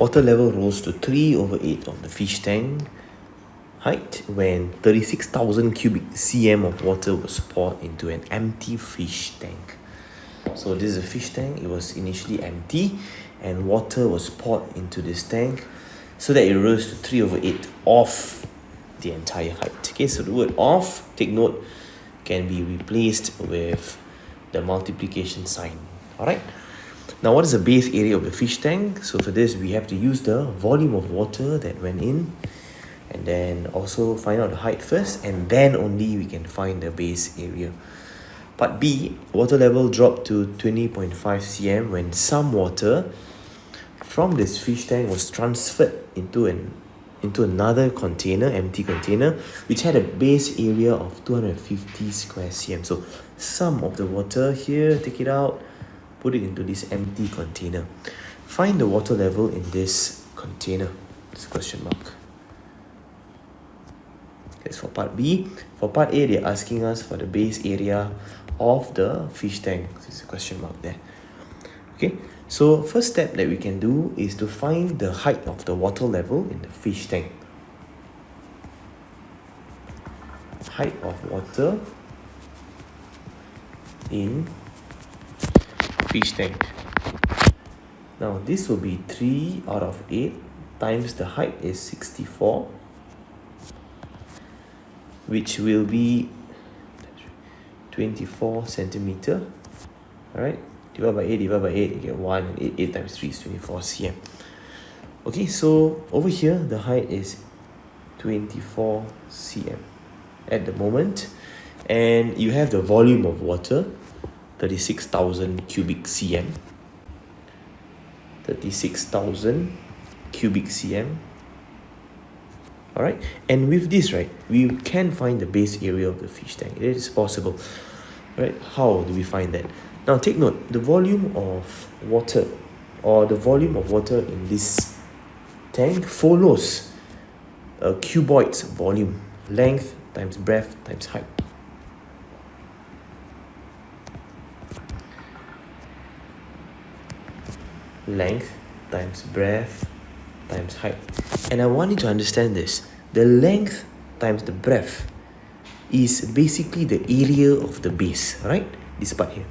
Water level rose to 3/8 of the fish tank height when 36,000 cubic cm of water was poured into an empty fish tank. So this is a fish tank. It was initially empty and water was poured into this tank so that it rose to 3/8 of the entire height. Okay, so the word of, take note, can be replaced with the multiplication sign. Alright, now what is the base area of the fish tank? So for this we have to use the volume of water that went in, and then also find out the height first, and then only we can find the base area. Part B, water level dropped to 20.5 cm when some water from this fish tank was transferred into another container, empty container, which had a base area of 250 square cm. So some of the water here, take it out, put it into this empty container. Find the water level in this container. This question mark. That's for part B. For part A, they're asking us for the base area of the fish tank. So there's a question mark there. Okay, so first step that we can do is to find the height of the water level in the fish tank. Height of water in fish tank. Now this will be 3/8 times the height is 64, which will be 24 centimeter. Alright, divide by 8, you get 1, and 8 times 3 is 24 cm. Okay, so over here the height is 24 cm at the moment, and you have the volume of water, 36,000 cubic cm. 36,000 cubic cm. Alright, and with this, right, we can find the base area of the fish tank. It is possible. Right, how do we find that? Now take note, the volume of water, or the volume of water in this tank, follows a cuboid's volume, length times breadth times height. Length times breadth times height. And I want you to understand this. The length times the breadth is basically the area of the base, right? This part here.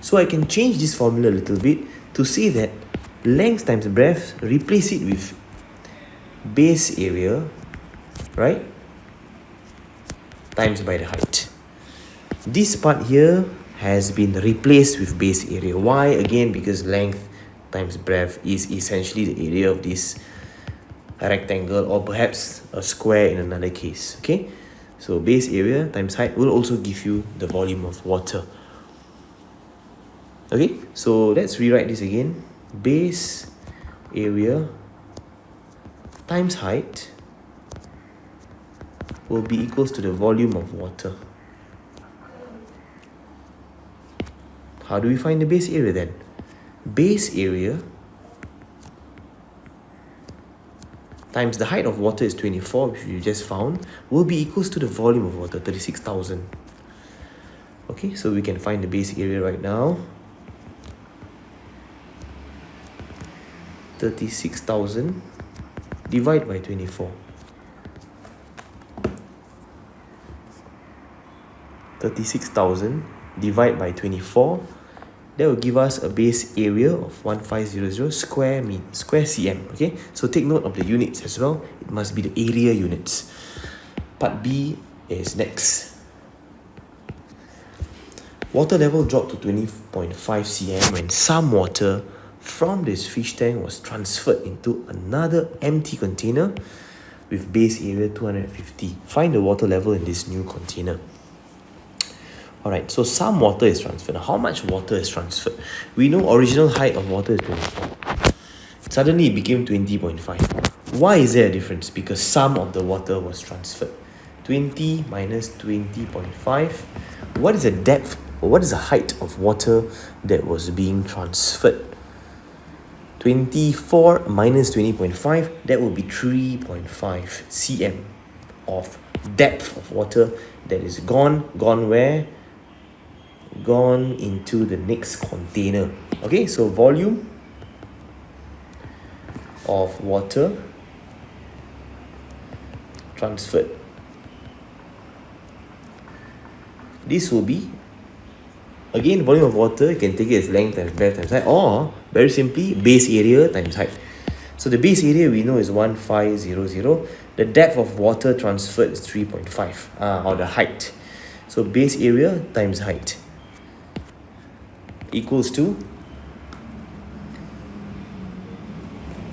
So I can change this formula a little bit to say that length times breadth, replace it with base area, right, times by the height. This part here has been replaced with base area. Why? Again, because length times breadth is essentially the area of this rectangle, or perhaps a square in another case. Okay, so base area times height will also give you the volume of water. Okay, so let's rewrite this again. Base area times height will be equals to the volume of water. How do we find the base area then? Base area times the height of water is 24, which you just found, will be equals to the volume of water, 36,000. Okay, so we can find the base area right now. 36,000 divided by 24. 36,000 divided by 24. That will give us a base area of 1500 square cm. Okay, so take note of the units as well. It must be the area units. Part B is next. Water level dropped to 20.5 cm when some water from this fish tank was transferred into another empty container with base area 250. Find the water level in this new container. Alright, so some water is transferred. How much water is transferred? We know original height of water is 24. Suddenly it became 20.5. Why is there a difference? Because some of the water was transferred. 20 minus 20.5. What is the depth, or what is the height of water that was being transferred? 24 minus 20.5, that will be 3.5 cm of depth of water that is gone where? Gone into the next container. Okay, so volume of water transferred. This will be, again, volume of water, you can take it as length times breadth times height, or very simply, base area times height. So the base area we know is 1500. The depth of water transferred is 3.5, or the height. So base area times height equals to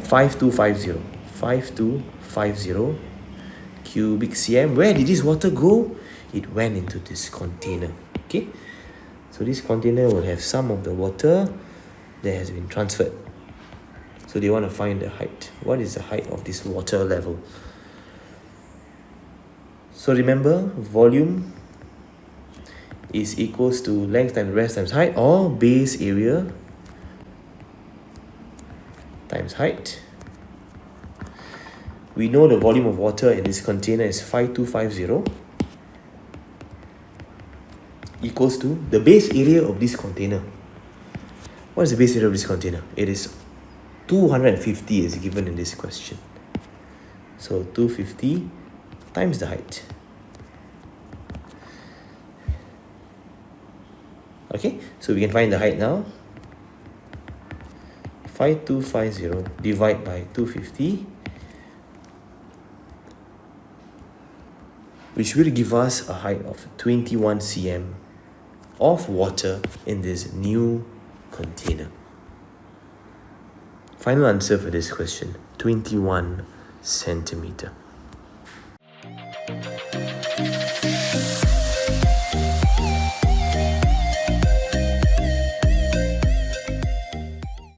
5250 cubic cm. Where did this water go? It went into this container. Okay, so this container will have some of the water that has been transferred. So they want to find the height. What is the height of this water level? So remember, volume is equals to length times breadth times height, or base area times height. We know the volume of water in this container is 5250 equals to the base area of this container. What is the base area of this container? It is 250 as given in this question. So 250 times the height. Okay, so we can find the height now. 5250 divided by 250, which will give us a height of 21 cm of water in this new container. Final answer for this question, 21 centimeter.